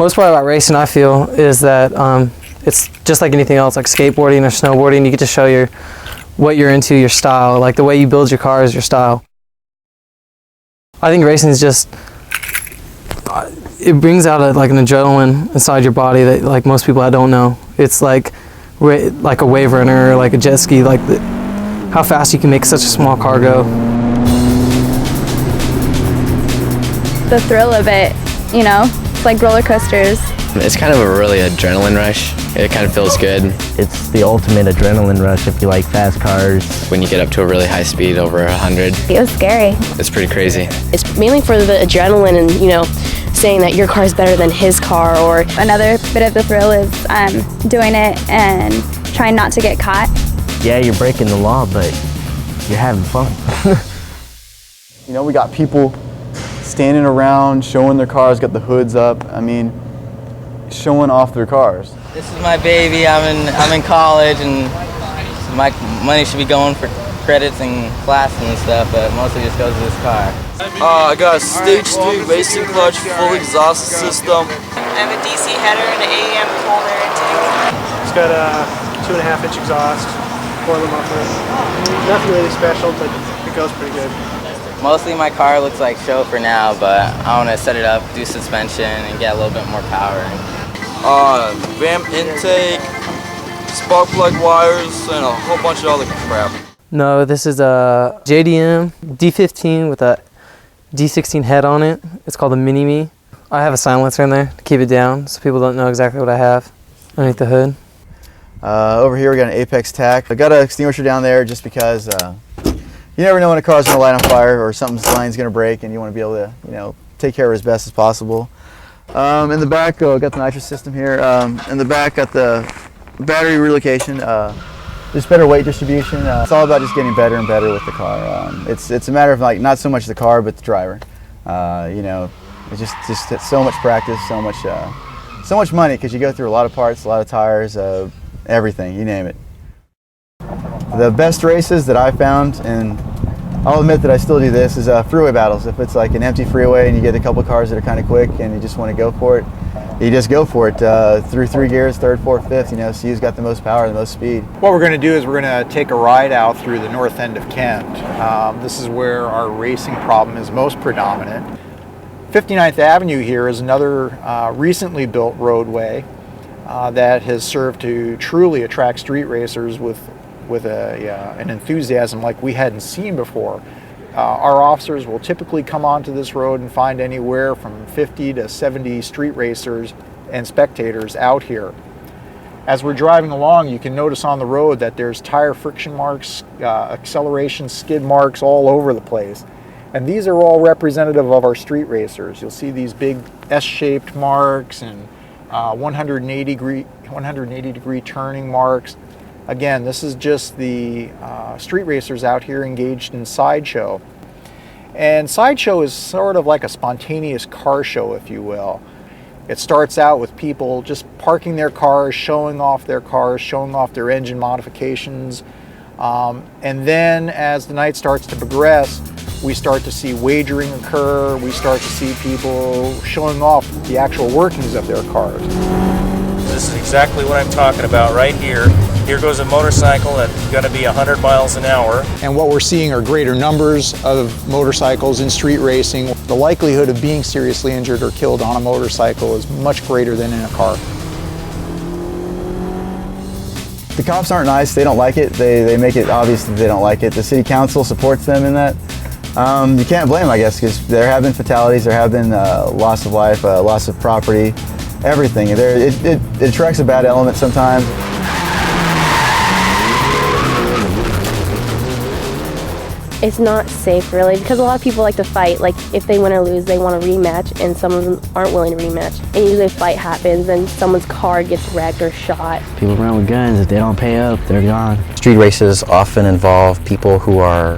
Most part about racing, I feel, is that it's just like anything else, like skateboarding or snowboarding. You get to show what you're into, your style, like the way you build your car is your style. I think racing is just, it brings out like an adrenaline inside your body that like most people I don't know. It's like a wave runner or like a jet ski, like how fast you can make such a small car go. The thrill of it, you know, it's like roller coasters. It's kind of a really adrenaline rush. It kind of feels good. It's the ultimate adrenaline rush if you like fast cars. When you get up to a really high speed, over 100. It was scary. It's pretty crazy. It's mainly for the adrenaline and, you know, saying that your car is better than his car. Or another bit of the thrill is doing it and trying not to get caught. Yeah, you're breaking the law, but you're having fun. You know, we got people standing around, showing their cars, got the hoods up. I mean, showing off their cars. This is my baby. I'm in college, and my money should be going for credits and classes and stuff, but mostly just goes to this car. I got a Stage 3 racing clutch, full exhaust system. I have a DC header and an AEM cold air intake. It's got a 2.5-inch exhaust, spoiler muffler. Nothing really special, but it goes pretty good. Mostly my car looks like show for now, but I want to set it up, do suspension, and get a little bit more power. Ramp intake, spark plug wires, and a whole bunch of other crap. No, this is a JDM D15 with a D16 head on it. It's called a Mini-Me. I have a silencer in there to keep it down so people don't know exactly what I have underneath the hood. Over here we got an Apex TAC. I got an extinguisher down there just because you never know when a car's going to light on fire or something's line's going to break, and you want to be able to, you know, take care of it as best as possible. In the back, got the nitrous system here. In the back, got the battery relocation. Just better weight distribution. It's all about just getting better and better with the car. It's a matter of like not so much the car, but the driver. You know, it's just so much practice, so much money because you go through a lot of parts, a lot of tires, everything, you name it. The best races that I found, and I'll admit that I still do this, is freeway battles. If it's like an empty freeway and you get a couple cars that are kind of quick and you just want to go for it, you just go for it through 3 gears, 3rd, 4th, 5th, you know, so you've got the most power, the most speed. What we're going to do is we're going to take a ride out through the north end of Kent. This is where our racing problem is most predominant. 59th Avenue here is another recently built roadway that has served to truly attract street racers with an enthusiasm like we hadn't seen before. Our officers will typically come onto this road and find anywhere from 50 to 70 street racers and spectators out here. As we're driving along, you can notice on the road that there's tire friction marks, acceleration skid marks all over the place. And these are all representative of our street racers. You'll see these big S-shaped marks and 180 degree turning marks. Again, this is just the street racers out here engaged in sideshow. And sideshow is sort of like a spontaneous car show, if you will. It starts out with people just parking their cars, showing off their cars, showing off their engine modifications. And then as the night starts to progress, we start to see wagering occur. We start to see people showing off the actual workings of their cars. This is exactly what I'm talking about right here. Here goes a motorcycle that's going to be 100 miles an hour. And what we're seeing are greater numbers of motorcycles in street racing. The likelihood of being seriously injured or killed on a motorcycle is much greater than in a car. The cops aren't nice, they don't like it. They make it obvious that they don't like it. The city council supports them in that. You can't blame them, I guess, because there have been fatalities, there have been loss of life, loss of property, everything. It attracts a bad element sometimes. It's not safe really because a lot of people like to fight. Like if they win or lose, they want a rematch, and some of them aren't willing to rematch. And usually a fight happens and someone's car gets wrecked or shot. People run with guns. If they don't pay up, they're gone. Street races often involve people who are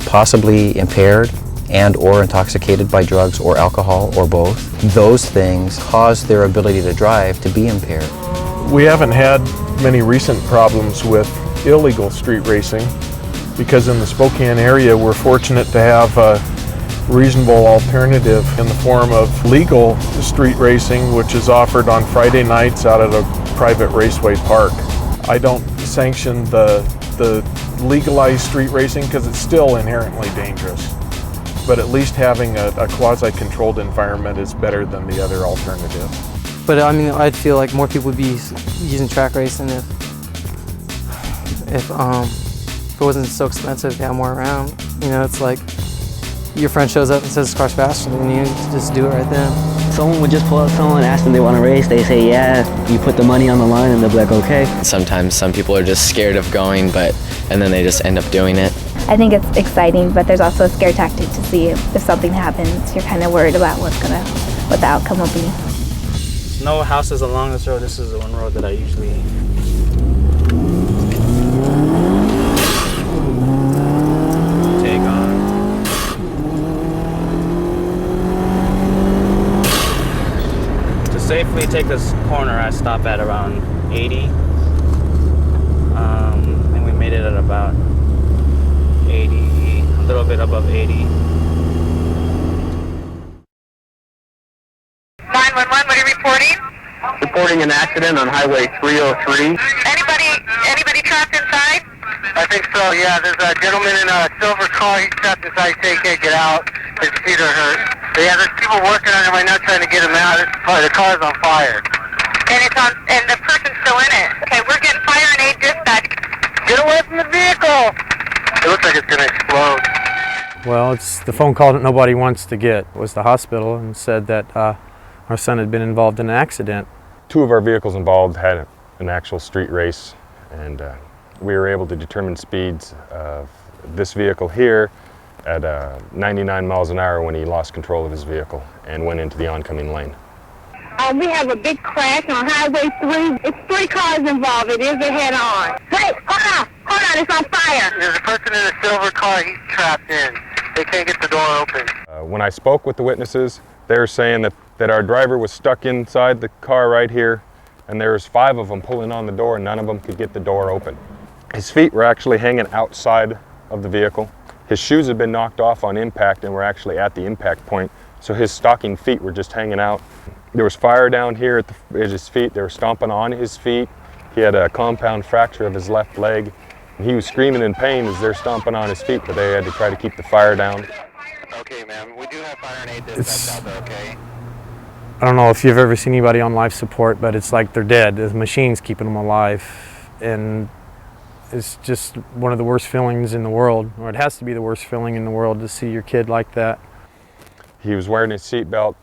possibly impaired and or intoxicated by drugs or alcohol or both. Those things cause their ability to drive to be impaired. We haven't had many recent problems with illegal street racing because in the Spokane area we're fortunate to have reasonable alternative in the form of legal street racing, which is offered on Friday nights out at a private raceway park. I don't sanction the legalized street racing because it's still inherently dangerous. But at least having a quasi-controlled environment is better than the other alternative. But I mean, I'd feel like more people would be using track racing if it wasn't so expensive to have more around. You know, it's like your friend shows up and says the car's faster than you, just do it right then. Someone would just pull up someone, ask them they want to race, they say yeah, you put the money on the line and they'll be like, okay. Sometimes some people are just scared of going, and then they just end up doing it. I think it's exciting, but there's also a scare tactic to see if something happens. You're kind of worried about what the outcome will be. No houses along this road. This is the one road that I usually take on. To safely take this corner, I stop at around 80. And we made it at about 80, a little bit above 80. 911, what are you reporting? Reporting an accident on Highway 303. Anybody trapped inside? I think so, yeah. There's a gentleman in a silver car. He's trapped inside. He can't get out. His feet are hurt. But yeah, there's people working on him right now trying to get him out. The car's on fire. And the person's still in it. Okay, we're getting fire and aid dispatch. Get away from the vehicle! It looks like it's going to explode. Well, it's the phone call that nobody wants to get. It was the hospital and said that our son had been involved in an accident. 2 of our vehicles involved had an actual street race, and we were able to determine speeds of this vehicle here at 99 miles an hour when he lost control of his vehicle and went into the oncoming lane. We have a big crash on Highway 3. It's 3 cars involved. It is a head-on. Hey, hold on, it's on fire. There's a person in a silver car. He's trapped in. They can't get the door open. When I spoke with the witnesses, they were saying that our driver was stuck inside the car right here, and there was 5 of them pulling on the door, and none of them could get the door open. His feet were actually hanging outside of the vehicle. His shoes had been knocked off on impact and were actually at the impact point, so his stocking feet were just hanging out. There was fire down here at his feet. They were stomping on his feet. He had a compound fracture of his left leg. And he was screaming in pain as they're stomping on his feet, but they had to try to keep the fire down. Okay, ma'am. We do have fire and aid dispatch out there, okay? I don't know if you've ever seen anybody on life support, but it's like they're dead. The machine's keeping them alive. And it's just one of the worst feelings in the world, or it has to be the worst feeling in the world to see your kid like that. He was wearing his seatbelt.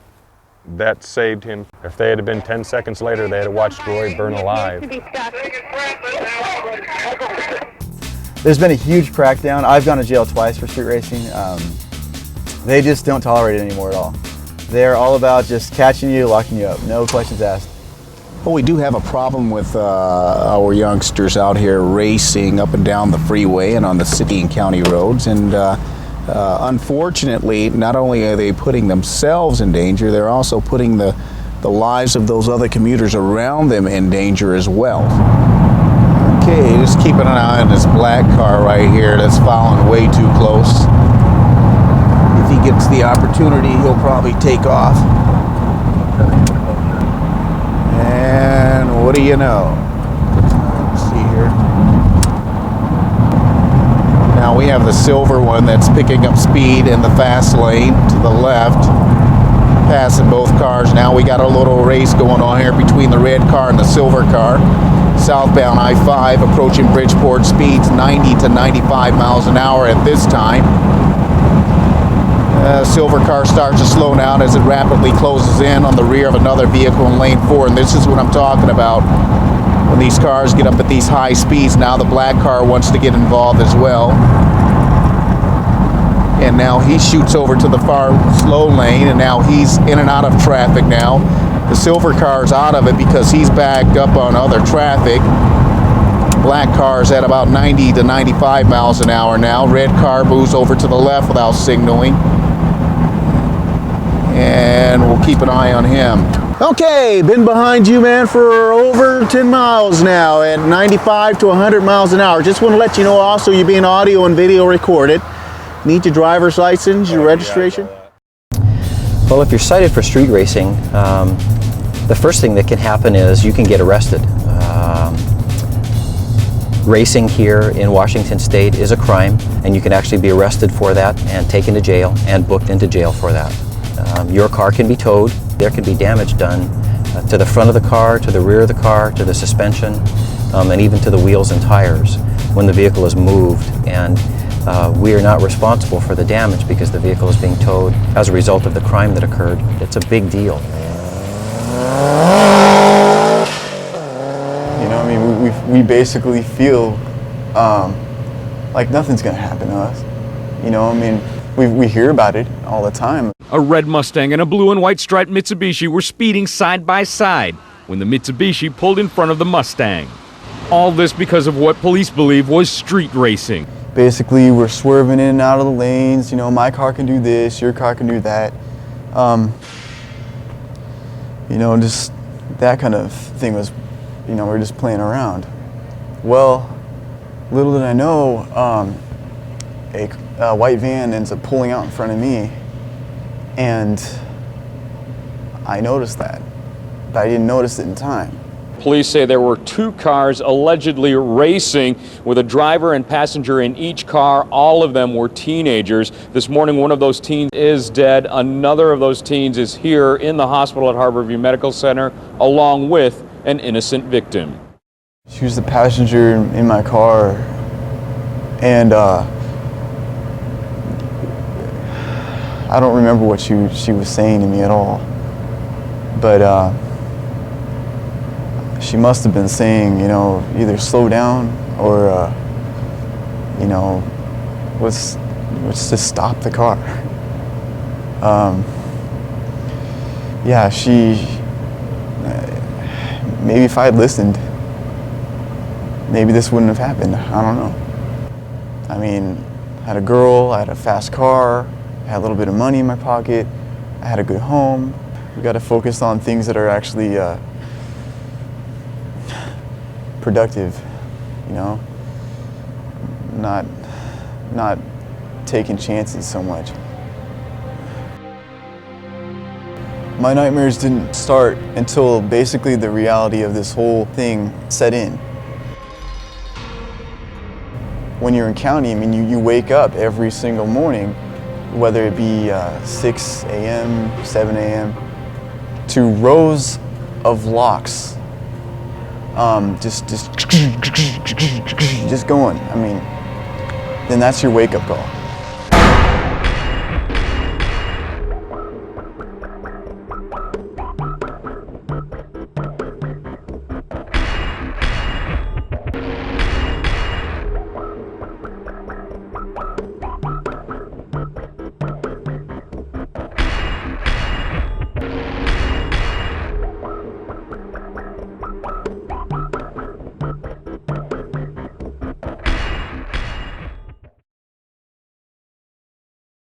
That saved him. If they had been 10 seconds later, they had watched Roy burn alive. There's been a huge crackdown. I've gone to jail twice for street racing. They just don't tolerate it anymore at all. They're all about just catching you, locking you up, no questions asked. Well, we do have a problem with our youngsters out here racing up and down the freeway and on the city and county roads, and unfortunately, not only are they putting themselves in danger, they're also putting the lives of those other commuters around them in danger as well. Okay, just keeping an eye on this black car right here that's following way too close. If he gets the opportunity, he'll probably take off. And what do you know? Let's see here. Now we have the silver one that's picking up speed in the fast lane to the left, passing both cars. Now we got a little race going on here between the red car and the silver car. Southbound I-5 approaching Bridgeport, speeds 90 to 95 miles an hour at this time. Silver car starts to slow down as it rapidly closes in on the rear of another vehicle in lane 4, and this is what I'm talking about. When these cars get up at these high speeds, now the black car wants to get involved as well. And now he shoots over to the far slow lane, and now he's in and out of traffic now. The silver car's out of it because he's backed up on other traffic. Black car's at about 90 to 95 miles an hour now. Red car moves over to the left without signaling. And we'll keep an eye on him. Okay, been behind you, man, for over 10 miles now at 95 to 100 miles an hour. Just want to let you know also you're being audio and video recorded. Need your driver's license, your registration. Well, if you're cited for street racing, the first thing that can happen is you can get arrested. Racing here in Washington State is a crime, and you can actually be arrested for that and taken to jail and booked into jail for that. Your car can be towed. There can be damage done to the front of the car, to the rear of the car, to the suspension, and even to the wheels and tires when the vehicle is moved. And we are not responsible for the damage because the vehicle is being towed as a result of the crime that occurred. It's a big deal. You know, I mean, we basically feel like nothing's gonna happen to us. You know, I mean, we hear about it all the time. A red Mustang and a blue and white striped Mitsubishi were speeding side by side when the Mitsubishi pulled in front of the Mustang. All this because of what police believe was street racing. Basically, we're swerving in and out of the lanes. You know, my car can do this, your car can do that. You know, just that kind of thing was, you know, we're just playing around. Well, little did I know, a white van ends up pulling out in front of me, and I noticed that, but I didn't notice it in time. Police say there were 2 cars allegedly racing with a driver and passenger in each car. All of them were teenagers. This morning, one of those teens is dead. Another of those teens is here in the hospital at Harborview Medical Center, along with an innocent victim. She was the passenger in my car, and I don't remember what she was saying to me at all, but she must have been saying, you know, either slow down or, you know, let's just stop the car. Yeah, maybe if I had listened, maybe this wouldn't have happened. I don't know. I mean, I had a girl, I had a fast car, I had a little bit of money in my pocket, I had a good home. We got to focus on things that are actually productive, you know, not taking chances so much. My nightmares didn't start until basically the reality of this whole thing set in. When you're in county, I mean, you wake up every single morning, whether it be 6 a.m., 7 a.m., to rows of locks. Just going. I mean, then that's your wake-up call.